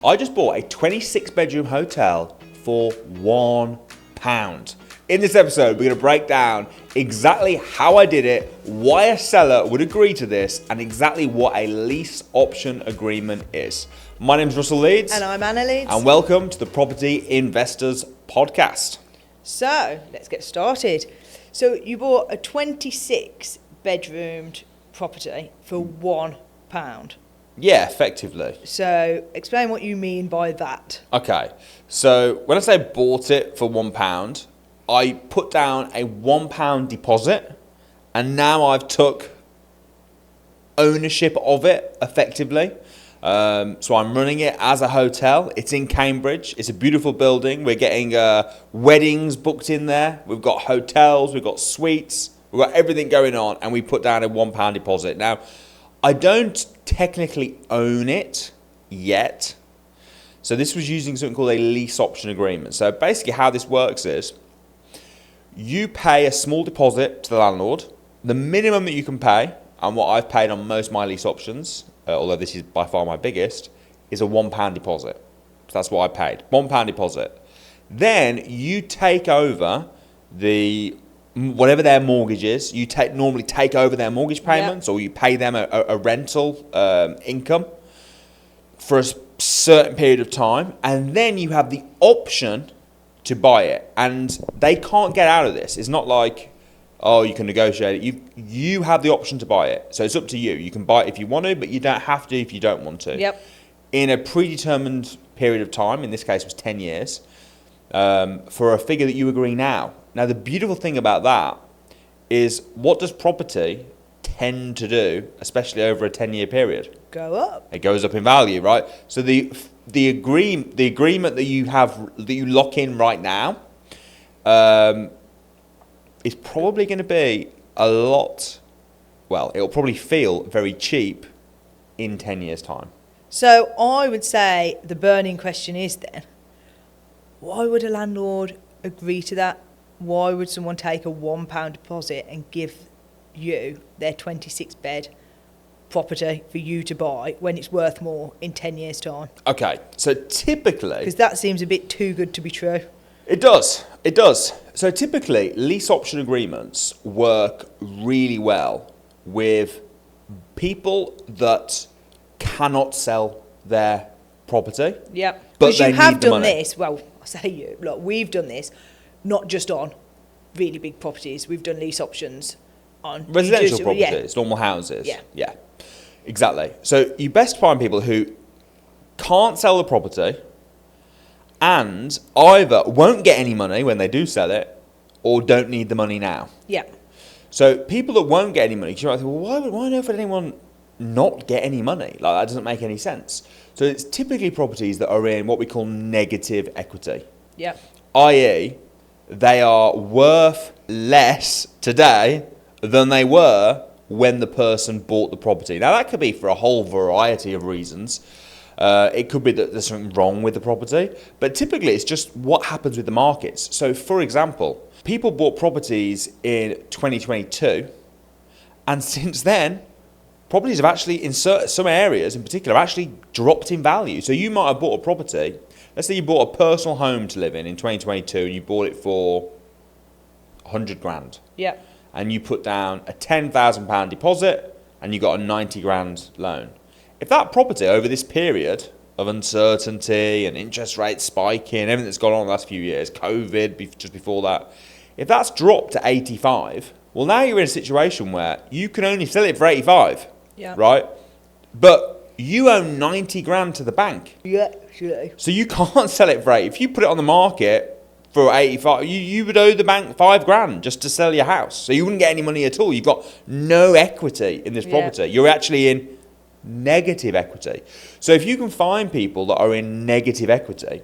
I just bought a 26-bedroom hotel for £1. In this episode, we're going to break down exactly how I did it, why a seller would agree to this, and exactly what a lease option agreement is. My name is Russell Leeds. And I'm Anna Leeds. And welcome to the Property Investors Podcast. So, let's get started. So, you bought a 26-bedroomed property for £1. Yeah, effectively. So, explain what you mean by that. Okay, so when I say bought it for £1, I put down a £1 deposit, and now I've took ownership of it effectively. So I'm running it as a hotel. It's in Cambridge. It's a beautiful building. We're getting weddings booked in there. We've got hotels. We've got suites. We've got everything going on, and we put down a £1 deposit. Now, I don't technically own it yet. So this was using something called a lease option agreement. So basically how this works is you pay a small deposit to the landlord. The minimum that you can pay, and what I've paid on most of my lease options, although this is by far my biggest, is a £1 deposit. So that's what I paid, £1 deposit. Then you take over whatever their mortgage is, you normally take over their mortgage payments, or you pay them a rental income for a certain period of time, and then you have the option to buy it, and they can't get out of this. It's not like, oh, you can negotiate it. You have the option to buy it, so it's up to you. You can buy it if you want to, but you don't have to if you don't want to. Yep. In a predetermined period of time, in this case it was 10 years, for a figure that you agree now. Now, the beautiful thing about that is, what does property tend to do, especially over a 10-year period? Go up. It goes up in value, right? So the agreement that you have, that you lock in right now, is probably going to be it'll probably feel very cheap in 10 years' time. So, I would say the burning question is then, why would a landlord agree to that? Why would someone take a £1 deposit and give you their 26-bed property for you to buy when it's worth more in 10 years' time? Okay, so typically... Because that seems a bit too good to be true. It does. So typically, lease option agreements work really well with people that cannot sell their property. Yep. But Because they you have need the done money. this, well, I say you, look, we've done this, not just on really big properties, we've done lease options on Residential properties, normal houses. Yeah, exactly. So you best find people who can't sell the property and either won't get any money when they do sell it, or don't need the money now. Yeah. So people that won't get any money, you might think, well, why on earth would anyone not get any money? Like, that doesn't make any sense. So it's typically properties that are in what we call negative equity. Yeah. I.e., they are worth less today than they were when the person bought the property. Now, that could be for a whole variety of reasons. It could be that there's something wrong with the property, but typically it's just what happens with the markets. So, for example, people bought properties in 2022, and since then, properties have actually, in some areas in particular, actually dropped in value. So you might have bought a property, let's say you bought a personal home to live in 2022, and you bought it for 100 grand. Yeah. And you put down a £10,000 deposit, and you got a 90 grand loan. If that property over this period of uncertainty and interest rates spiking, everything that's gone on in the last few years, COVID just before that, if that's dropped to 85, well, now you're in a situation where you can only sell it for 85, right? But you owe 90 grand to the bank. Yeah, sure. So you can't sell it for 80. If you put it on the market for 85, you would owe the bank 5 grand just to sell your house. So you wouldn't get any money at all. You've got no equity in this property. You're actually in negative equity. So if you can find people that are in negative equity,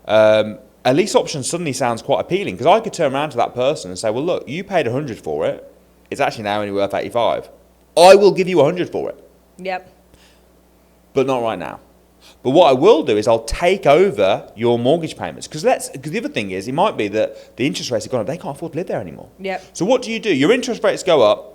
a lease option suddenly sounds quite appealing, because I could turn around to that person and say, well, look, you paid 100 for it. It's actually now only worth 85. I will give you 100 for it. Yep. But not right now. But what I will do is I'll take over your mortgage payments. Because the other thing is, it might be that the interest rates have gone up. They can't afford to live there anymore. Yep. So what do? Your interest rates go up.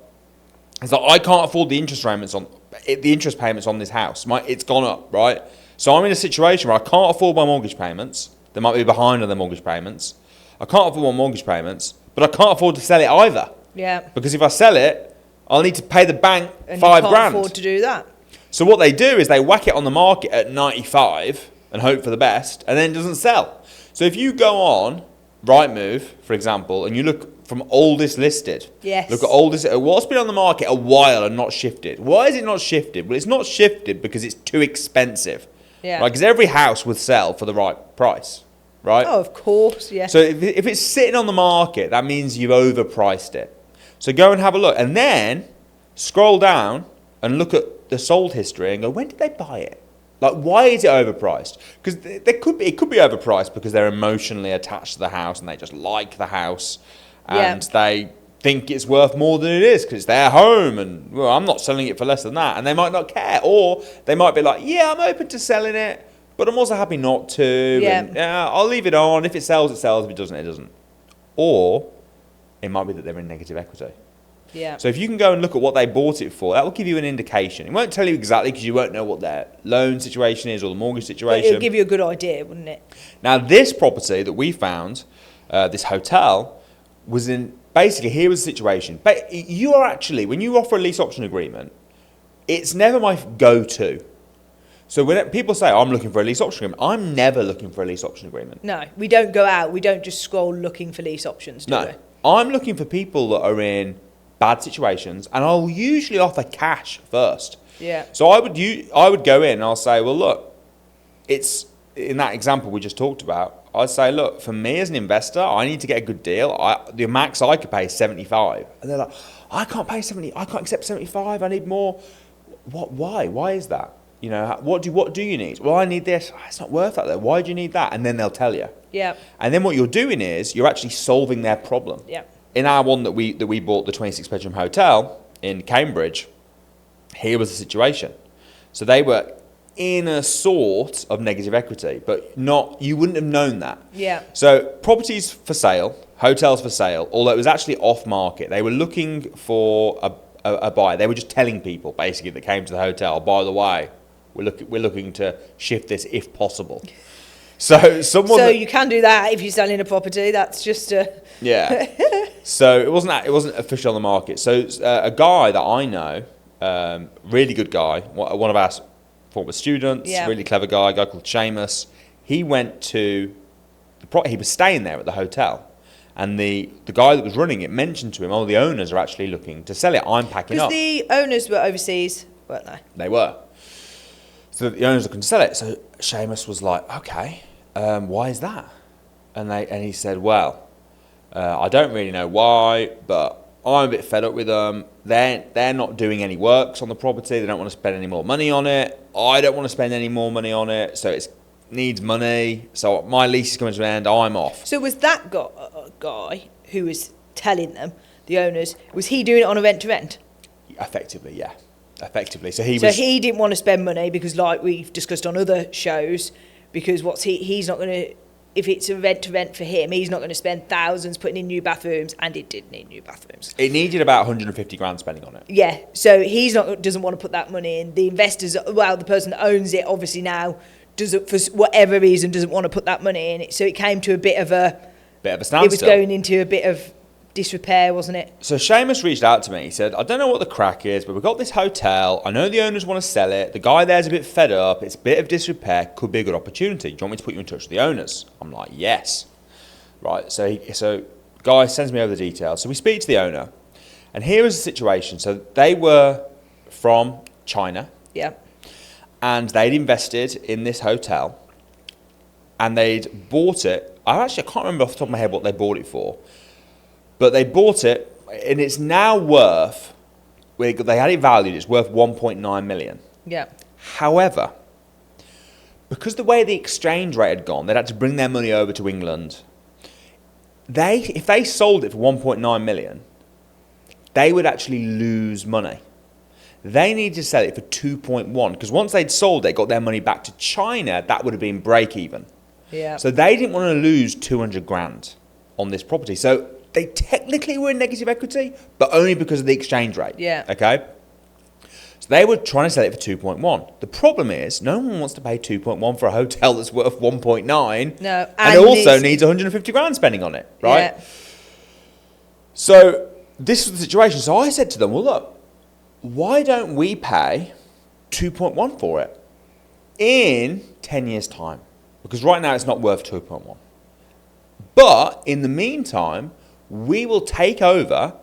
It's like, I can't afford the interest payments on this house. It's gone up, right? So I'm in a situation where I can't afford my mortgage payments. They might be behind on their mortgage payments. I can't afford my mortgage payments, but I can't afford to sell it either. Yeah. Because if I sell it, I'll need to pay the bank And £5,000. you can't afford to do that. So what they do is they whack it on the market at 95 and hope for the best, and then it doesn't sell. So if you go on Rightmove, for example, and you look from oldest listed, Yes. look at oldest, what's been on the market a while and not shifted. Why is it not shifted? Well, it's not shifted because it's too expensive. Yeah. Right? Because every house would sell for the right price, right? Oh, of course, yeah. So if it's sitting on the market, that means you've overpriced it. So go and have a look, and then scroll down and look at the sold history and go, when did they buy it? Like, why is it overpriced? Because it could be overpriced because they're emotionally attached to the house and they just like the house, and they think it's worth more than it is because it's their home, and well, I'm not selling it for less than that, and they might not care, or they might be like, yeah, I'm open to selling it, but I'm also happy not to. Yeah. And, I'll leave it on. If it sells, it sells. If it doesn't, it doesn't. Or it might be that they're in negative equity. Yeah. So if you can go and look at what they bought it for, that will give you an indication. It won't tell you exactly because you won't know what their loan situation is or the mortgage But situation. it'll give you a good idea, wouldn't it? Now, this property that we found, this hotel, was in, basically, here was the situation. But you are actually, when you offer a lease option agreement, it's never my go-to. So when people say, I'm looking for a lease option agreement, I'm never looking for a lease option agreement. No, we don't go out. We don't just scroll looking for lease options, do we? No, I'm looking for people that are in bad situations, and I'll usually offer cash first. Yeah. So I would go in and I'll say, well, look, it's in that example we just talked about. I'd say, look, for me as an investor, I need to get a good deal. The max I could pay is 75, and they're like, I can't pay 70. I can't accept 75. I need more. What? Why? Why is that? You know, what do you need? Well, I need this. Oh, it's not worth that though. Why do you need that? And then they'll tell you. Yeah. And then what you're doing is you're actually solving their problem. Yeah. In our one that we bought, the 26-bedroom hotel in Cambridge, here was the situation. So they were in a sort of negative equity, but not, you wouldn't have known that. Yeah. So properties for sale, hotels for sale, although it was actually off market. They were looking for a buyer. They were just telling people basically that came to the hotel, by the way, we're looking to shift this if possible. So you can do that if you're selling a property. That's just a So it wasn't official on the market. So a guy that I know, really good guy, one of our former students, really clever guy, a guy called Seamus. He went to he was staying there at the hotel, and the guy that was running it mentioned to him, "Oh, the owners are actually looking to sell it. I'm packing up." Because the owners were overseas, weren't they? They were. So the owners are looking to sell it. So Seamus was like, "Okay, why is that?" And he said, "Well, I don't really know why, but I'm a bit fed up with them. They're not doing any works on the property. They don't want to spend any more money on it. I don't want to spend any more money on it. So it needs money. So my lease is coming to an end. I'm off." So was that guy who was telling them, the owners, was he doing it on a rent-to-rent? Effectively, yeah. Effectively. So he didn't want to spend money because, like we've discussed on other shows, because he's not going to, if it's a rent-to-rent for him, he's not going to spend thousands putting in new bathrooms, and it did need new bathrooms. It needed about 150 grand spending on it. Yeah, so doesn't want to put that money in. The investors, well, the person that owns it obviously now doesn't, for whatever reason, doesn't want to put that money in it. So it came to a bit of a standstill. It was going into a bit of disrepair, wasn't it? So Seamus reached out to me. He said, I don't know what the crack is, but we've got this hotel. I know the owners want to sell it. The guy there's a bit fed up. It's a bit of disrepair. Could be a good opportunity. Do you want me to put you in touch with the owners? I'm like, yes. Right. So guy sends me over the details. So we speak to the owner. And here is the situation. So they were from China. Yeah. And they'd invested in this hotel. And they'd bought it. I can't remember off the top of my head what they bought it for. But they bought it, and it's now worth, they had it valued, it's worth 1.9 million. Yeah. However, because the way the exchange rate had gone, they'd had to bring their money over to England. If they sold it for 1.9 million, they would actually lose money. They needed to sell it for 2.1, because once they'd sold it, got their money back to China, that would have been break even. Yeah. So they didn't want to lose 200 grand on this property. So they technically were in negative equity, but only because of the exchange rate. Yeah. Okay? So they were trying to sell it for 2.1. The problem is, no one wants to pay 2.1 for a hotel that's worth 1.9. No, and it also needs 150 grand spending on it, right? Yeah. So this was the situation. So I said to them, well, look, why don't we pay 2.1 for it in 10 years' time? Because right now it's not worth 2.1. But in the meantime, we will take over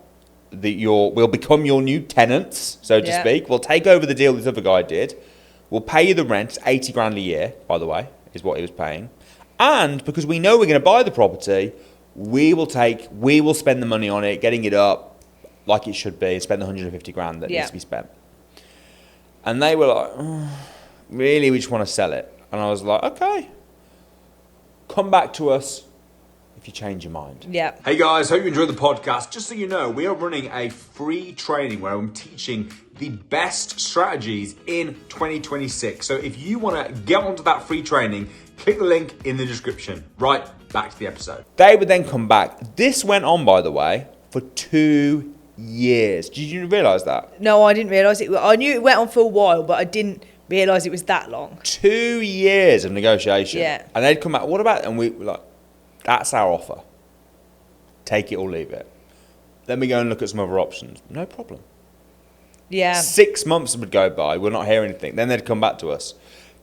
we'll become your new tenants, so to speak. We'll take over the deal this other guy did. We'll pay you the rent, 80 grand a year, by the way, is what he was paying. And because we know we're going to buy the property, we will spend the money on it, getting it up like it should be, and spend the 150 grand that needs to be spent. And they were like, really, we just want to sell it. And I was like, okay, come back to us if you change your mind. Yeah. Hey guys, hope you enjoyed the podcast. Just so you know, we are running a free training where I'm teaching the best strategies in 2026. So if you want to get onto that free training, click the link in the description. Right, back to the episode. They would then come back. This went on, by the way, for 2 years. Did you realise that? No, I didn't realise it. I knew it went on for a while, but I didn't realise it was that long. 2 years of negotiation. Yeah. And they'd come back, what about, and we were like, that's our offer. Take it or leave it. Then we go and look at some other options. No problem. Yeah. 6 months would go by. We'll not hear anything. Then they'd come back to us.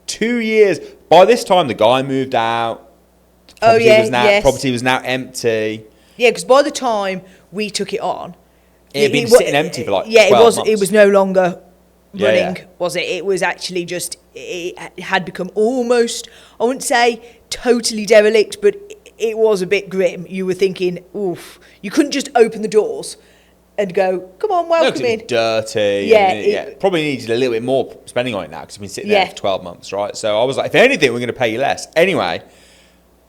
2 years. By this time, the guy moved out. Property was now empty. Yeah, because by the time we took it on, it had been sitting empty for like 12 months. It was no longer running, was it? It was actually just, it had become almost, I wouldn't say totally derelict, but it was a bit grim. You were thinking, oof, you couldn't just open the doors and go, come on, welcome in. It was dirty. Yeah, probably needed a little bit more spending on it now because it's been sitting there for 12 months, right? So I was like, if anything, we're going to pay you less. Anyway,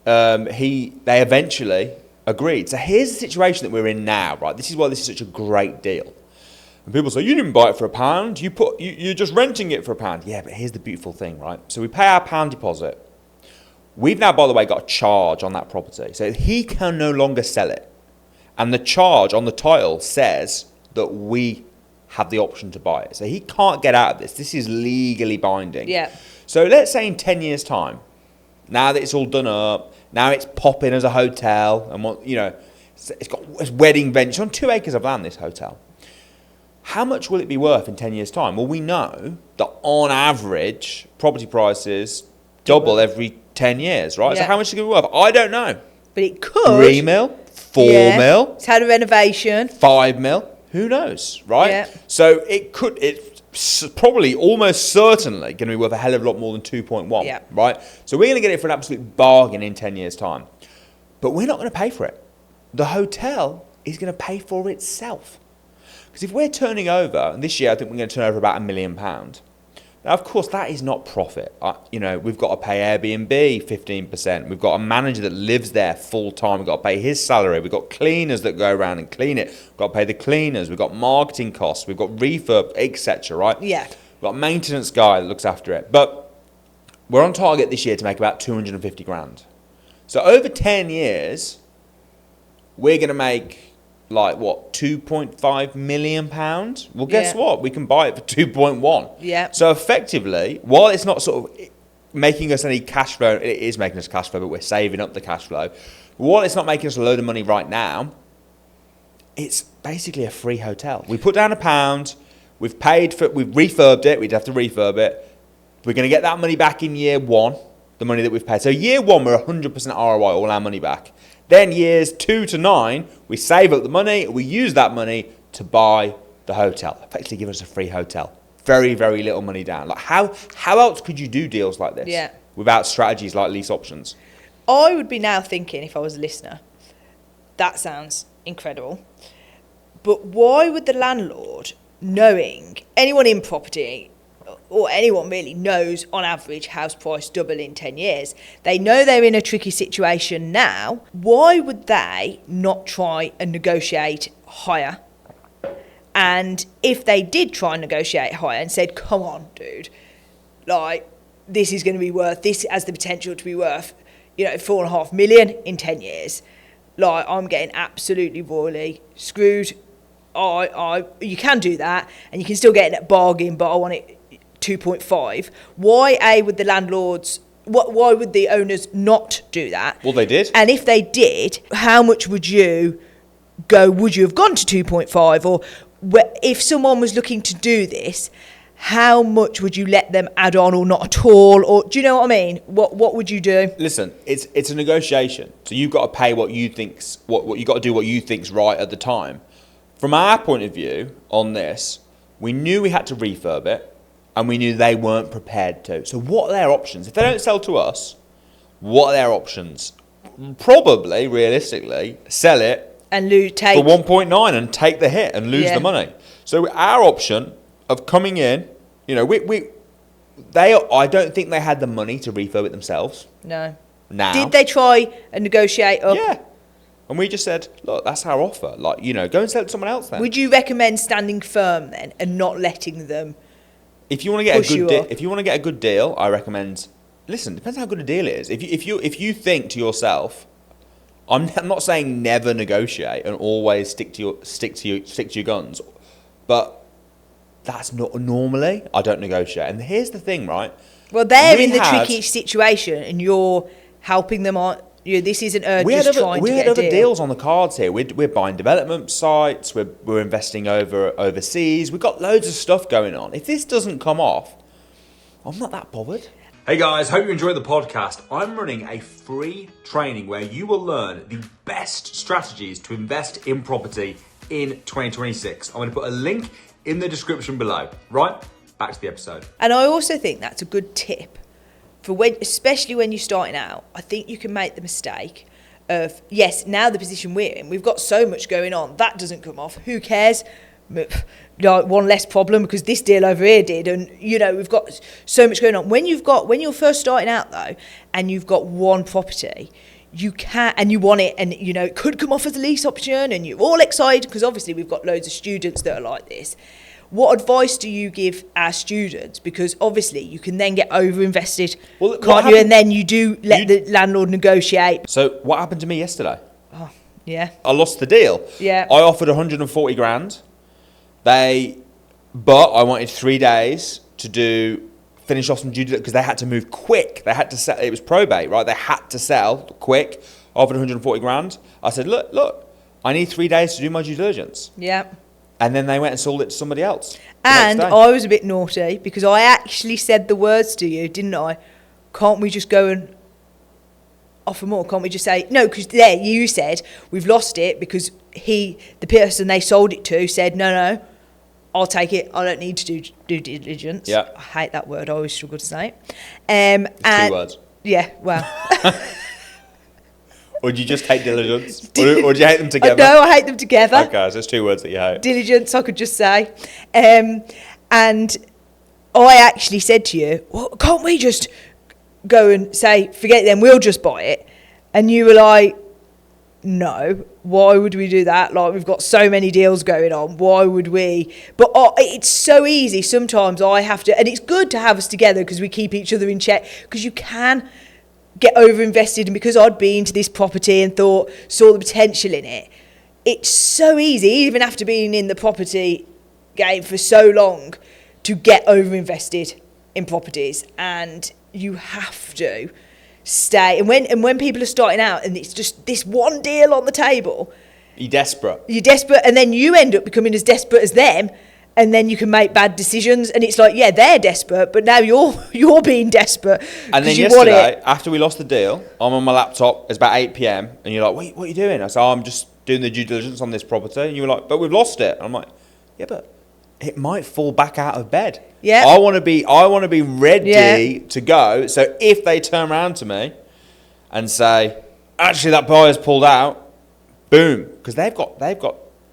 they eventually agreed. So here's the situation that we're in now, right? This is why this is such a great deal. And people say, you didn't buy it for £1. You're just renting it for £1. Yeah, but here's the beautiful thing, right? So we pay our £1 deposit. We've now, by the way, got a charge on that property. So he can no longer sell it. And the charge on the title says that we have the option to buy it. So he can't get out of this. This is legally binding. Yeah. So let's say in 10 years' time, now that it's all done up, now it's popping as a hotel, and it's got a wedding venue. It's on 2 acres of land, this hotel. How much will it be worth in 10 years' time? Well, we know that on average, property prices double every 10 years, right? Yeah. So how much is it going to be worth? I don't know. But it could. 3 mil, 4 mil. It's had a renovation. 5 mil. Who knows, right? Yeah. So it's probably almost certainly going to be worth a hell of a lot more than 2.1, right? So we're going to get it for an absolute bargain in 10 years' time. But we're not going to pay for it. The hotel is going to pay for itself. Because if we're turning over, and this year I think we're going to turn over about £1 million. Now, of course, that is not profit. We've got to pay Airbnb 15%. We've got a manager that lives there full time. We've got to pay his salary. We've got cleaners that go around and clean it. We've got to pay the cleaners. We've got marketing costs. We've got refurb, etc. Right? Yeah. We've got a maintenance guy that looks after it. But we're on target this year to make about 250 grand. So over 10 years, we're going to make like what, 2.5 million pounds? Well, guess what? We can buy it for 2.1. Yeah. So effectively, while it's not sort of making us any cash flow, it is making us cash flow, but we're saving up the cash flow. While it's not making us a load of money right now, it's basically a free hotel. We put down £1. We've refurbed it. We'd have to refurb it. We're going to get that money back in year one, the money that we've paid. So year one, we're 100% ROI, all our money back. Then years 2 to 9, we save up the money. We use that money to buy the hotel. Effectively give us a free hotel. Very, very little money down. Like how else could you do deals like this without strategies like lease options? I would be now thinking, if I was a listener, that sounds incredible. But why would the landlord, knowing anyone in property, or anyone really knows on average house price double in 10 years, they know they're in a tricky situation now, why would they not try and negotiate higher? And if they did try and negotiate higher and said, come on, dude, like, this is going to be worth, this has the potential to be worth, 4.5 million in 10 years, like, I'm getting absolutely royally screwed. you can do that, and you can still get it at bargain, but I want it 2.5. Why would the landlords? Why would the owners not do that? Well, they did. And if they did, how much would you go? Would you have gone to 2.5? Or if someone was looking to do this, how much would you let them add on, or not at all? Or do you know what I mean? What would you do? Listen, it's a negotiation. So you've got to pay what you think's what you got to do what you think's right at the time. From our point of view on this, we knew we had to refurb it. And we knew they weren't prepared to. So what are their options? If they don't sell to us, what are their options? Probably, realistically, sell it and for 1.9 and take the hit and lose the money. So our option of coming in, I don't think they had the money to refurb it themselves. No. Now. Did they try and negotiate up? Yeah. And we just said, look, that's our offer. Like, go and sell it to someone else then. Would you recommend standing firm then and not letting them? If you want to get a good deal, I recommend. Listen, depends how good a deal it is. If you think to yourself, I'm not saying never negotiate and always stick to your guns, but that's not normally. I don't negotiate. And here's the thing, right? Well, they're in the tricky situation, and you're helping them on. This isn't just trying to get a deal. We had other deals on the cards here. We're buying development sites. We're investing overseas. We've got loads of stuff going on. If this doesn't come off, I'm not that bothered. Hey guys, hope you enjoyed the podcast. I'm running a free training where you will learn the best strategies to invest in property in 2026. I'm going to put a link in the description below. Right, back to the episode. And I also think that's a good tip. Especially when you're starting out, I think you can make the mistake of, yes, now the position we're in, we've got so much going on, that doesn't come off. Who cares? One less problem because this deal over here did, and we've got so much going on. When you're first starting out though, and you've got one property, you can, and you want it, and it could come off as a lease option, and you're all excited because obviously we've got loads of students that are like this. What advice do you give our students? Because obviously you can then get over-invested, can't you? And then you do let the landlord negotiate. So what happened to me yesterday? Oh, yeah. I lost the deal. Yeah. I offered 140 grand. But I wanted 3 days to finish off some due diligence because they had to move quick. They had to sell. It was probate, right? They had to sell quick. I offered 140 grand. I said, look, I need 3 days to do my due diligence. Yeah. And then they went and sold it to somebody else. And I was a bit naughty because I actually said the words to you, didn't I? Can't we just go and offer more? Can't we just say, no, because there you said, we've lost it because the person they sold it to said, no, I'll take it. I don't need to do due diligence. Yeah. I hate that word. I always struggle to say it. It's 2 words. Yeah, well. Or do you just hate diligence? Or do you hate them together? No, I hate them together. Okay, so it's 2 words that you hate. Diligence, I could just say. And I actually said to you, well, can't we just go and say, forget them, we'll just buy it? And you were like, no, why would we do that? Like, we've got so many deals going on. Why would we? But it's so easy. Sometimes I have to, and it's good to have us together because we keep each other in check, because you can get over-invested. And because I'd been to this property and saw the potential in it, it's so easy, even after being in the property game for so long, to get over-invested in properties. And you have to stay. And when people are starting out and it's just this one deal on the table, you're desperate, and then you end up becoming as desperate as them, and then you can make bad decisions, and it's like, yeah, they're desperate, but now you're being desperate. And then yesterday, after we lost the deal, I'm on my laptop, it's about 8 p.m, and you're like, what are you doing? I said, I'm just doing the due diligence on this property. And you were like, but we've lost it. And I'm like, yeah, but it might fall back out of bed. Yeah. I want to be ready to go. So if they turn around to me and say, actually that buyer's pulled out, boom, because they've got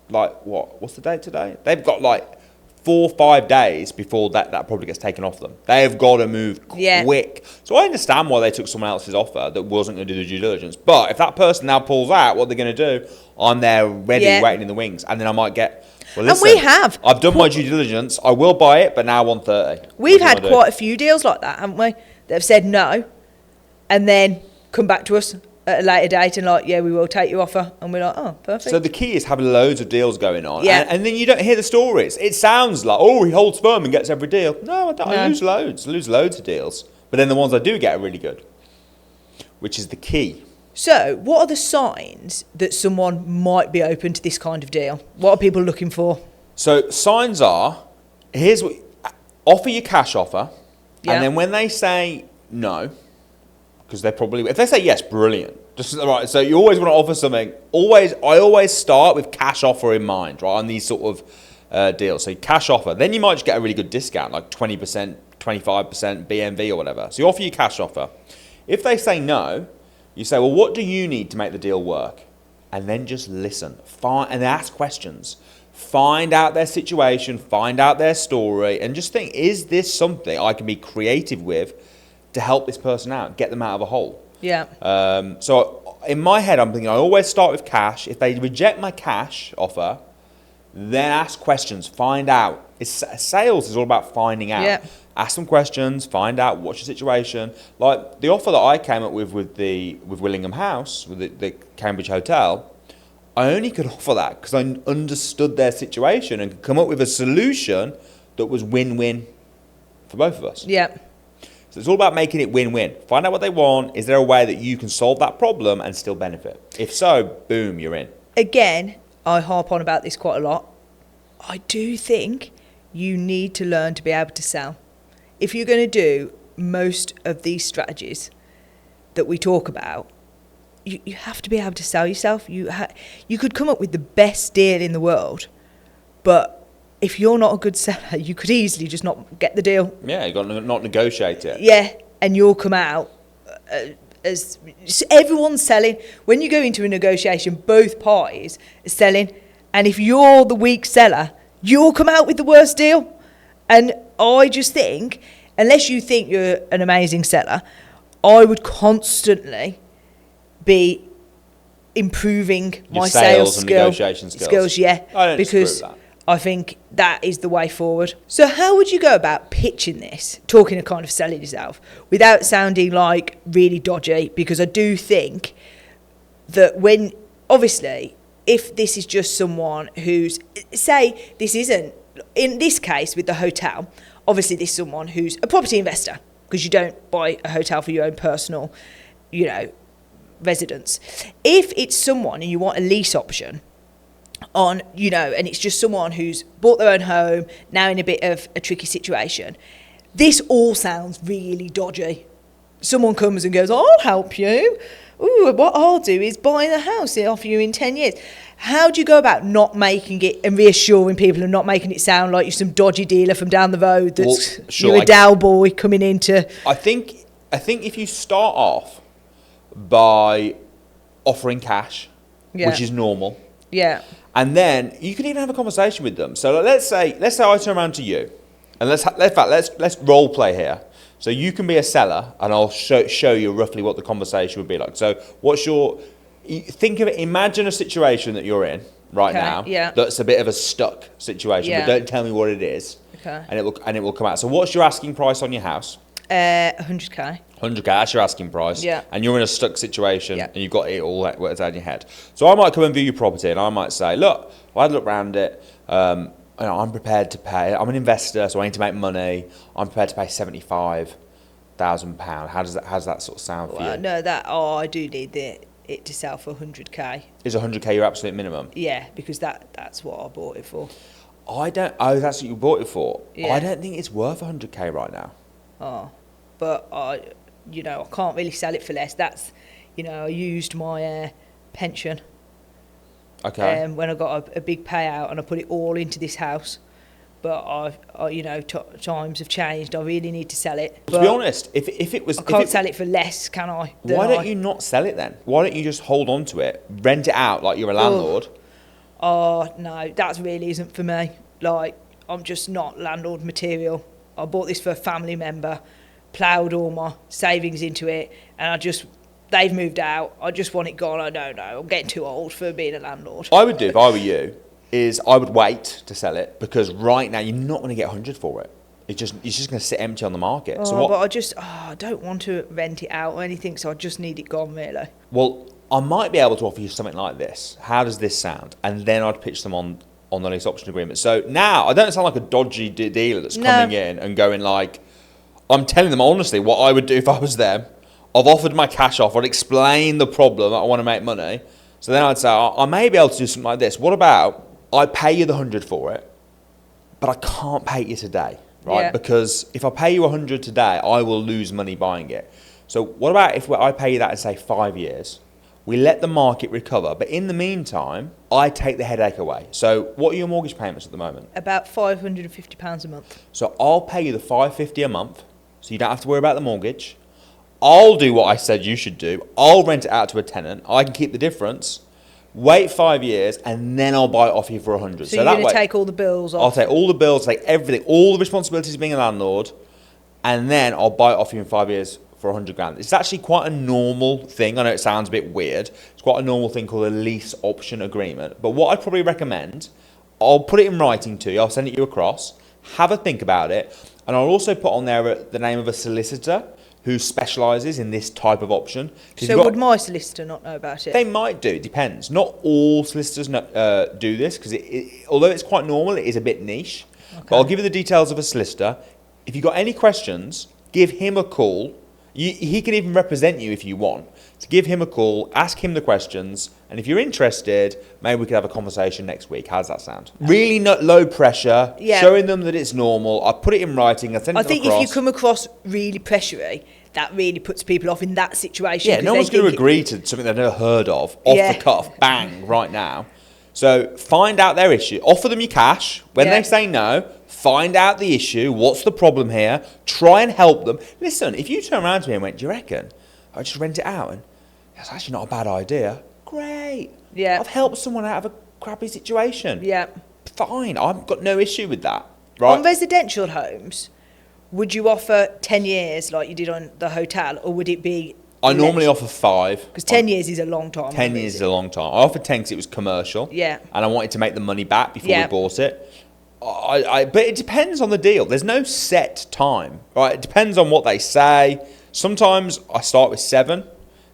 like what's the date today? They've got like 4 or 5 days before that probably gets taken off them. They have got to move quick. So I understand why they took someone else's offer that wasn't going to do the due diligence. But if that person now pulls out, what they're going to do, I'm there ready, waiting in the wings, and then I might get. Well, listen, and we have. I've done my due diligence. I will buy it, but now 130. We've had quite a few deals like that, haven't we? That have said no, and then come back to us at a later date and like, yeah, we will take your offer, and we're like, oh, perfect. So the key is having loads of deals going on, Yeah. and then you don't hear the stories. It sounds like, oh, he holds firm and gets every deal. No, I don't. I lose loads of deals. But then the ones I do get are really good, which is the key. So, what are the signs that someone might be open to this kind of deal? What are people looking for? So signs are, here's what, offer your cash offer, Yeah. and then when they say no, because they're probably, if they say yes, brilliant. Just right. So you always want to offer something. I always start with cash offer in mind, right, on these sort of deals. So cash offer, then you might just get a really good discount, like 20%, 25% BMV or whatever. So you offer your cash offer. If they say no, you say, well, what do you need to make the deal work? And then just listen, and ask questions. Find out their situation, find out their story, and just think, is this something I can be creative with to help this person out, get them out of a hole? Yeah. So in my head, I'm thinking I always start with cash. If they reject my cash offer, then ask questions, find out. Sales is all about finding out. Yeah. Ask some questions, find out what's your situation. Like the offer that I came up with Willingham House, with the Cambridge Hotel, I only could offer that because I understood their situation and could come up with a solution that was win-win for both of us. Yeah. So it's all about making it win-win. Find out what they want. Is there a way that you can solve that problem and still benefit? If so, boom, you're in. Again, I harp on about this quite a lot. I do think you need to learn to be able to sell. If you're going to do most of these strategies that we talk about, you have to be able to sell yourself. You could come up with the best deal in the world, but if you're not a good seller, you could easily just not get the deal. Yeah, you've got to not negotiate it. Yeah, and you'll come out as everyone's selling. When you go into a negotiation, both parties are selling, and if you're the weak seller, you'll come out with the worst deal. And I just think, unless you think you're an amazing seller, I would constantly be improving Your my sales and skill, negotiation skills. Yeah, I don't disagree because with that. I think that is the way forward. So how would you go about pitching this, talking a kind of selling yourself, without sounding like really dodgy? Because I do think that when, obviously, if this is just someone who's, say this isn't, in this case with the hotel, obviously this is someone who's a property investor, because you don't buy a hotel for your own personal, residence. If it's someone and you want a lease option on, and it's just someone who's bought their own home, now in a bit of a tricky situation, this all sounds really dodgy. Someone comes and goes, I'll help you. Ooh, what I'll do is buy the house and offer you in 10 years. How do you go about not making it and reassuring people and not making it sound like you're some dodgy dealer from down the road that's you're a Dow boy coming into... I think if you start off by offering cash, which is normal. Yeah. And then you can even have a conversation with them. So let's say I turn around to you, and let's role play here. So you can be a seller, and I'll show you roughly what the conversation would be like. So imagine a situation that you're in right now. Yeah. That's a bit of a stuck situation, Yeah. but don't tell me what it is. Okay. And it will come out. So what's your asking price on your house? 100k. 100k, that's your asking price. Yeah. And you're in a stuck situation, Yeah. and you've got it all worked out in your head. So I might come and view your property, and I might say, look, I had a look around it. I'm prepared to pay. I'm an investor, so I need to make money. I'm prepared to pay £75,000. How does that sort of sound for you? No, I do need it to sell for 100k. Is 100k your absolute minimum? Yeah, because that's what I bought it for. That's what you bought it for. Yeah. I don't think it's worth 100k right now. Oh, but I can't really sell it for less. That's, I used my pension. Okay. When I got a big payout and I put it all into this house. But times have changed. I really need to sell it. To be honest, if it was... I can't sell it for less, can I? Why don't you not sell it then? Why don't you just hold on to it, rent it out like you're a landlord? Oh, no, that really isn't for me. Like, I'm just not landlord material. I bought this for a family member, ploughed all my savings into it, and they've moved out. I just want it gone. I don't know. I'm getting too old for being a landlord. I would do, if I were you, is I would wait to sell it, because right now you're not going to get 100 for it. it's just going to sit empty on the market. Oh, So what? but I don't want to rent it out or anything, so I just need it gone, really. Well, I might be able to offer you something like this. How does this sound? And then I'd pitch them on the lease option agreement. So now I don't sound like a dodgy dealer that's coming in and going like, I'm telling them honestly what I would do if I was them. I've offered my cash off. I'd explain the problem that I want to make money. So then I'd say, I may be able to do something like this. What about I pay you the 100 for it, but I can't pay you today, right? Yeah. Because if I pay you 100 today, I will lose money buying it. So what about if I pay you that in, say, 5 years? We let the market recover, but in the meantime, I take the headache away. So what are your mortgage payments at the moment? About £550 a month. So I'll pay you the $550 a month, so you don't have to worry about the mortgage. I'll do what I said you should do. I'll rent it out to a tenant. I can keep the difference. Wait 5 years, and then I'll buy it off you for 100. So you're going to take all the bills off? I'll take all the bills, take everything, all the responsibilities of being a landlord, and then I'll buy it off you in 5 years for 100 grand. It's actually quite a normal thing. I know it sounds a bit weird. It's quite a normal thing called a lease option agreement. But what I'd probably recommend, I'll put it in writing to you. I'll send it you across. Have a think about it. And I'll also put on there the name of a solicitor who specialises in this type of option. So would my solicitor not know about it? They might do. It depends. Not all solicitors do this because although it's quite normal, it is a bit niche. Okay. But I'll give you the details of a solicitor. If you've got any questions, give him a call. He can even represent you if you want. So give him a call, ask him the questions, and if you're interested, maybe we could have a conversation next week. How does that sound? Really low pressure, showing them that it's normal. I'll put it in writing. I think if you come across really pressury, that really puts people off in that situation. Yeah, no one's going to agree to something they've never heard of, off the cuff, bang, right now. So find out their issue. Offer them your cash. When they say no, find out the issue. What's the problem here? Try and help them. Listen, if you turn around to me and went, do you reckon I just rent it out? And that's actually not a bad idea. Great. Yeah. I've helped someone out of a crappy situation. Yeah. Fine. I've got no issue with that. Right? On residential homes, would you offer 10 years like you did on the hotel, or would it be... I normally offer 5. Because 10 years is a long time. 10 years is a long time. I offered 10 because it was commercial. Yeah. And I wanted to make the money back before we bought it. But it depends on the deal. There's no set time, right? It depends on what they say. Sometimes I start with 7,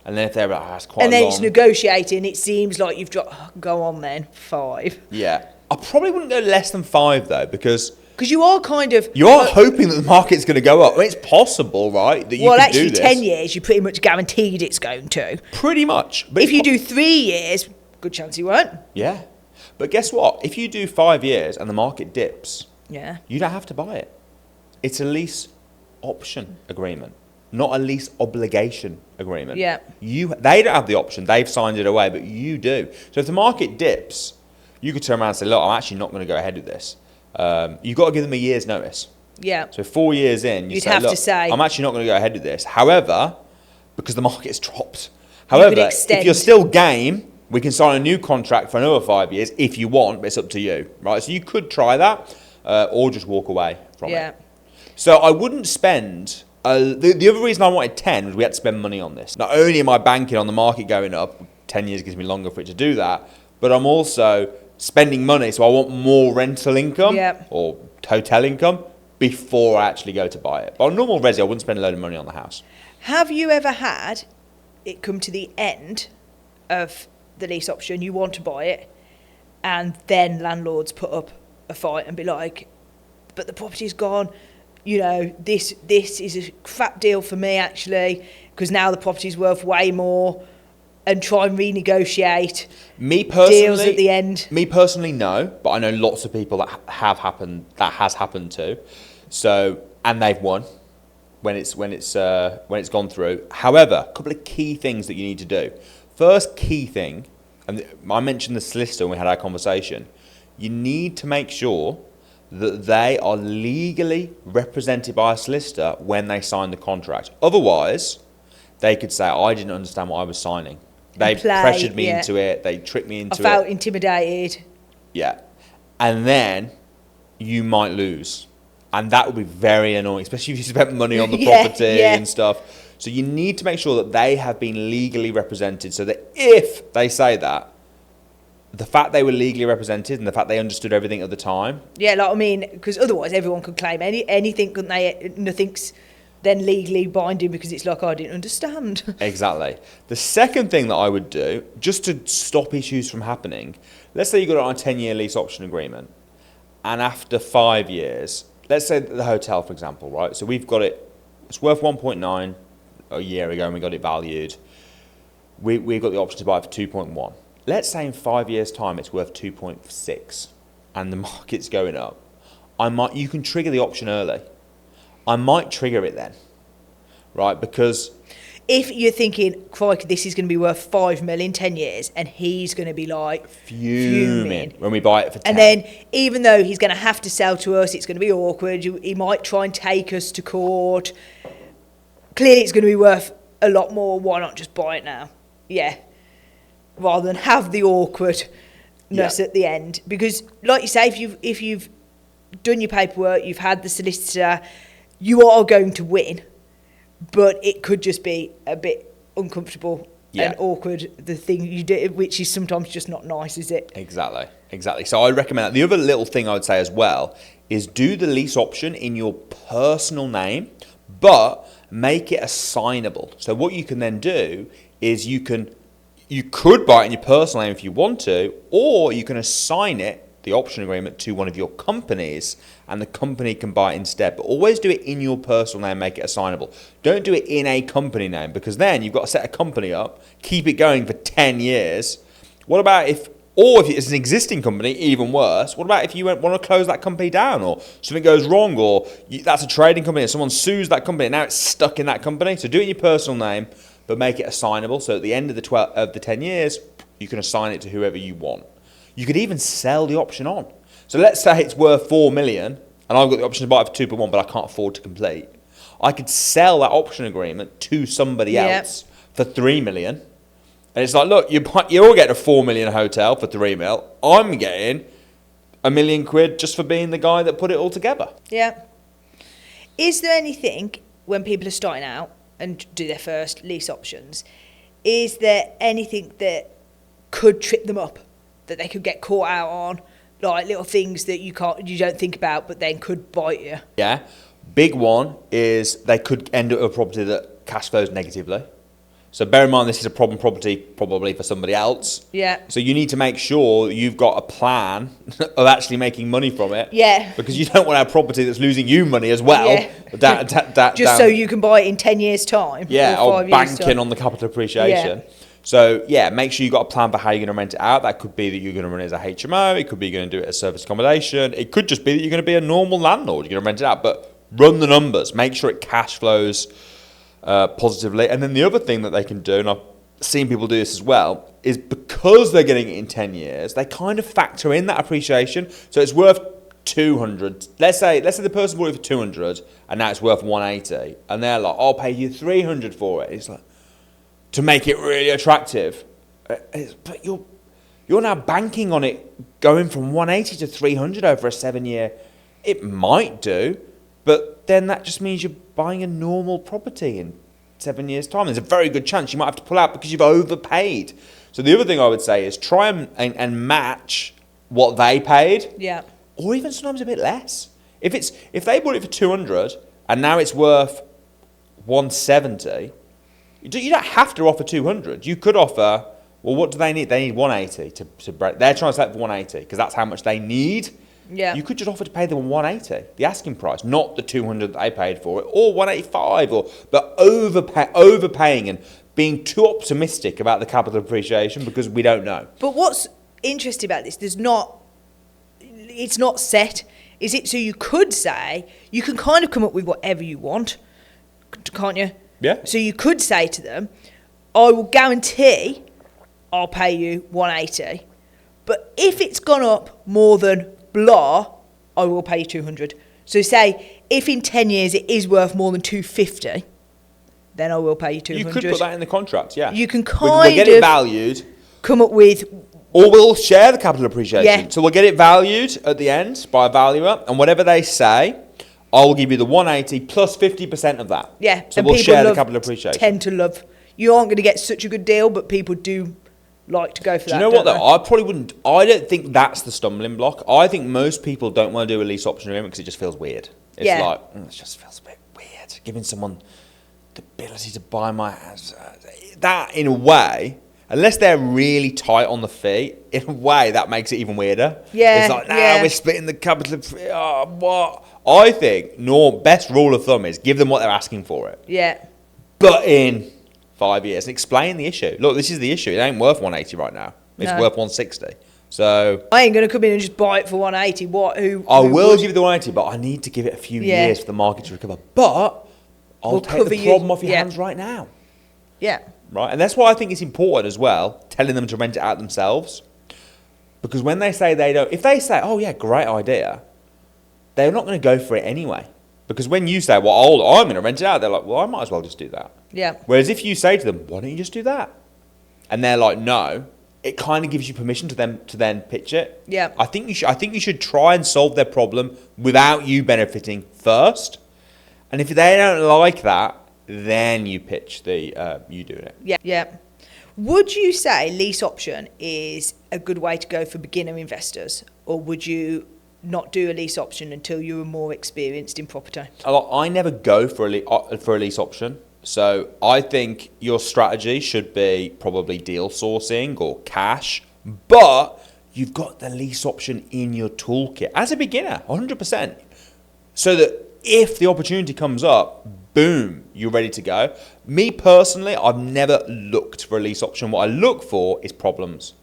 and then if they're like, that's quite long. And then it's negotiating. It seems like you've got, go on then, 5. Yeah. I probably wouldn't go less than 5, though, because you are kind of... You are hoping that the market's going to go up. I mean, it's possible, right, that you can do this. 10 years, you're pretty much guaranteed it's going to. Pretty much. But if you do 3 years, good chance you won't. Yeah. But guess what? If you do 5 years and the market dips, you don't have to buy it. It's a lease option agreement, not a lease obligation agreement. Yeah. They don't have the option. They've signed it away, but you do. So if the market dips, you could turn around and say, look, I'm actually not going to go ahead with this. You've got to give them a year's notice. Yeah. So 4 years in, you'd have to say, I'm actually not going to go ahead with this. However, because the market's dropped. However, if you're still game, we can sign a new contract for another 5 years if you want, but it's up to you, right? So you could try that, or just walk away from it. So I wouldn't spend. The other reason I wanted 10 was we had to spend money on this. Not only am I banking on the market going up, 10 years gives me longer for it to do that, but I'm also spending money, so I want more rental income or hotel income before I actually go to buy it. But on normal resi, I wouldn't spend a load of money on the house. Have you ever had it come to the end of the lease option, you want to buy it, and then landlords put up a fight and be like, but the property's gone, this is a crap deal for me actually, because now the property's worth way more, and try and renegotiate deals at the end? Me personally, no, but I know lots of people that has happened to. So, and they've won when it's gone through. However, a couple of key things that you need to do. First key thing, and I mentioned the solicitor when we had our conversation, you need to make sure that they are legally represented by a solicitor when they sign the contract. Otherwise, they could say, I didn't understand what I was signing. They pressured me into it. They tricked me into it. I felt intimidated. Yeah. And then you might lose. And that would be very annoying, especially if you spent money on the property and stuff. So you need to make sure that they have been legally represented so that if they say that, the fact they were legally represented and the fact they understood everything at the time. Yeah, like, I mean, because otherwise everyone could claim anything, couldn't they? Nothing's then legally binding because it's like, I didn't understand. Exactly. The second thing that I would do, just to stop issues from happening, let's say you got it on a 10-year lease option agreement, and after 5 years, let's say the hotel, for example, right? So we've got it, it's worth 1.9 a year ago, and we got it valued. We've got the option to buy it for 2.1. Let's say in 5 years' time it's worth 2.6, and the market's going up. You can trigger the option early. I might trigger it then, right? Because if you're thinking, crikey, this is going to be worth 5 million in 10 years, and he's going to be like fuming when we buy it for 10. And then, even though he's going to have to sell to us, it's going to be awkward. He might try and take us to court. Clearly, it's going to be worth a lot more. Why not just buy it now? Yeah. Rather than have the awkwardness at the end. Because, like you say, if you've done your paperwork, you've had the solicitor, you are going to win. But it could just be a bit uncomfortable and awkward, the thing you do, which is sometimes just not nice, is it? Exactly. So I recommend that. The other little thing I would say as well is do the lease option in your personal name, but make it assignable. So what you can then do is you could buy it in your personal name if you want to, or you can assign it, the option agreement, to one of your companies, and the company can buy it instead. But always do it in your personal name, make it assignable. Don't do it in a company name, because then you've got to set a company up, keep it going for 10 years. What about if it's an existing company, even worse, what about if you want to close that company down, or something goes wrong, or that's a trading company and someone sues that company and now it's stuck in that company? So do it in your personal name, but make it assignable. So at the end of the 10 years, you can assign it to whoever you want. You could even sell the option on. So let's say it's worth 4 million and I've got the option to buy it for 2.1, but I can't afford to complete. I could sell that option agreement to somebody else for 3 million. And it's like, look, you're all getting a 4 million hotel for 3 mil. I'm getting £1 million just for being the guy that put it all together. Yeah. Is there anything, when people are starting out and do their first lease options, is there anything that could trip them up, that they could get caught out on, like little things that you don't think about but then could bite you? Yeah. Big one is they could end up with a property that cash flows negatively. So bear in mind, this is a problem property probably for somebody else. Yeah. So you need to make sure you've got a plan of actually making money from it. Yeah. Because you don't want to have property that's losing you money as well. Yeah. Just so you can buy it in 10 years' time. Yeah, or 5 years' banking time. on the capital appreciation. Yeah. So, make sure you've got a plan for how you're going to rent it out. That could be that you're going to run it as a HMO. It could be you're going to do it as service accommodation. It could just be that you're going to be a normal landlord. You're going to rent it out. But run the numbers. Make sure it cash flows positively. And then the other thing that they can do, and I've seen people do this as well, is because they're getting it in 10 years, they kind of factor in that appreciation. So it's worth 200. Let's say the person bought it for 200 and now it's worth 180. And they're like, I'll pay you 300 for it. It's like, to make it really attractive. But you're now banking on it going from 180 to 300 over a 7-year. It might do, but then that just means you're buying a normal property in 7 years' time. There's a very good chance you might have to pull out because you've overpaid. So the other thing I would say is try and match what they paid. Yeah. Or even sometimes a bit less. If they bought it for 200 and now it's worth 170, you don't have to offer 200. You could offer, well, what do they need? They need 180 to break. They're trying to sell it for 180 because that's how much they need. Yeah. You could just offer to pay them 180, the asking price, not the 200 that they paid for it, or 185, but overpaying and being too optimistic about the capital appreciation because we don't know. But what's interesting about this, it's not set, is it? So you could say, you can kind of come up with whatever you want, can't you? Yeah. So you could say to them, I will guarantee I'll pay you 180, but if it's gone up more than blah, I will pay you 200. So say, if in 10 years it is worth more than 250, then I will pay you 200. You could put that in the contract, yeah. You can we'll get it valued. Come up with... Or we'll share the capital appreciation. Yeah. So we'll get it valued at the end by a valuer, and whatever they say, I will give you the 180 plus 50% of that. Yeah. So we'll share the capital appreciation. Tend to love. You aren't going to get such a good deal, but people do like to go for that. Do you know what though? I probably wouldn't. I don't think that's the stumbling block. I think most people don't want to do a lease option agreement because it just feels weird. It's like it just feels a bit weird giving someone the ability to buy my house. That in a way, unless they're really tight on the fee, in a way that makes it even weirder. Yeah, it's like we're splitting the capital. What? I think best rule of thumb is give them what they're asking for it. Yeah. But in 5 years and explain the issue. Look, this is the issue. It ain't worth 180 right now. It's worth 160. So I ain't going to come in and just buy it for 180. I will give you the 180, but I need to give it a few years for the market to recover. But I'll take the problem off your hands right now. Yeah. Right, and that's why I think it's important as well, telling them to rent it out themselves. Because when they say they don't, if they say, oh yeah, great idea, they're not going to go for it anyway. Because when you say, well, I'm going to rent it out, they're like, well, I might as well just do that. Yeah. Whereas if you say to them, why don't you just do that? And they're like, no, it kind of gives you permission to them to then pitch it. Yeah. I think you should try and solve their problem without you benefiting first. And if they don't like that, then you pitch you doing it. Yeah. Yeah. Would you say lease option is a good way to go for beginner investors, or would you not do a lease option until you were more experienced in property? I never go for a lease option. So I think your strategy should be probably deal sourcing or cash, but you've got the lease option in your toolkit as a beginner, 100%. So that if the opportunity comes up, boom, you're ready to go. Me personally, I've never looked for a lease option. What I look for is problems.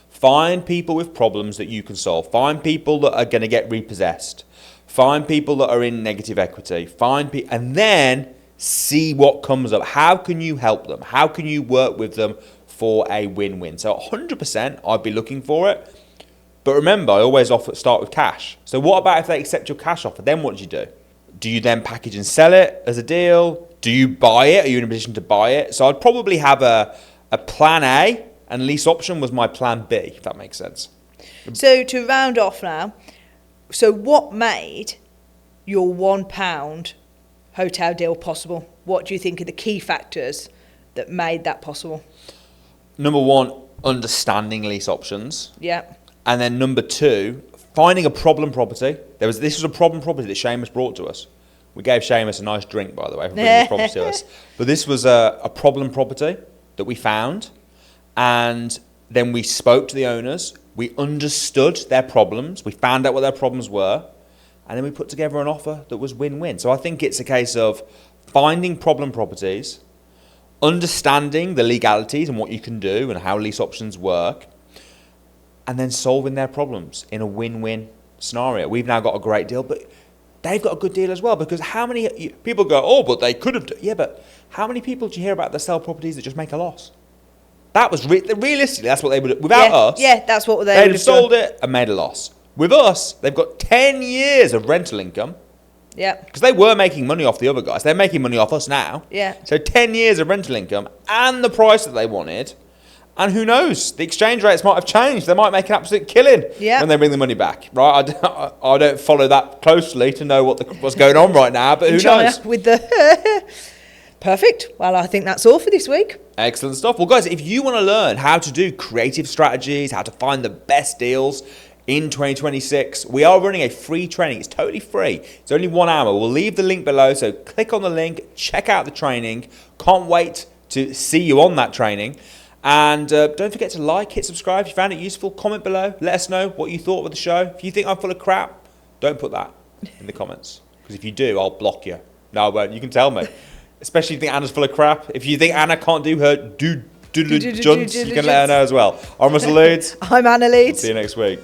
Find people with problems that you can solve. Find people that are going to get repossessed. Find people that are in negative equity. And then see what comes up. How can you help them? How can you work with them for a win-win? So 100% I'd be looking for it. But remember, I always start with cash. So what about if they accept your cash offer? Then what do? Do you then package and sell it as a deal? Do you buy it? Are you in a position to buy it? So I'd probably have a plan A, and lease option was my plan B, if that makes sense. So to round off now, so what made your £1 hotel deal possible? What do you think are the key factors that made that possible? Number one, understanding lease options. Yeah. And then number two, finding a problem property. This was a problem property that Seamus brought to us. We gave Seamus a nice drink, by the way, for bringing this property to us. But this was a problem property that we found. And then we spoke to the owners. We understood their problems. We found out what their problems were. And then we put together an offer that was win-win. So I think it's a case of finding problem properties, understanding the legalities and what you can do and how lease options work, and then solving their problems in a win-win scenario. We've now got a great deal, but they've got a good deal as well, because how many people go, oh, but they could have... Yeah, but how many people do you hear about that sell properties that just make a loss? That was realistically, that's what they would... Without us... Yeah, that's what they'd have sold it and made a loss. With us, they've got 10 years of rental income. Yeah. Because they were making money off the other guys. They're making money off us now. Yeah. So 10 year of rental income and the price that they wanted. And who knows? The exchange rates might have changed. They might make an absolute killing when they bring the money back. Right? I don't follow that closely to know what's going on right now, but who knows? With the Perfect. Well, I think that's all for this week. Excellent stuff. Well, guys, if you want to learn how to do creative strategies, how to find the best deals in 2026, we are running a free training. It's totally free. It's only 1 hour. We'll leave the link below, so click on the link, check out the training. Can't wait to see you on that training. And don't forget to like, hit subscribe if you found it useful. Comment below. Let us know what you thought of the show. If you think I'm full of crap, don't put that in the comments. Because if you do, I'll block you. No, I won't. You can tell me. Especially if you think Anna's full of crap. If you think Anna can't do her junts, you can let her know as well. I'm Russell Leeds. I'm Anna Leeds. See you next week.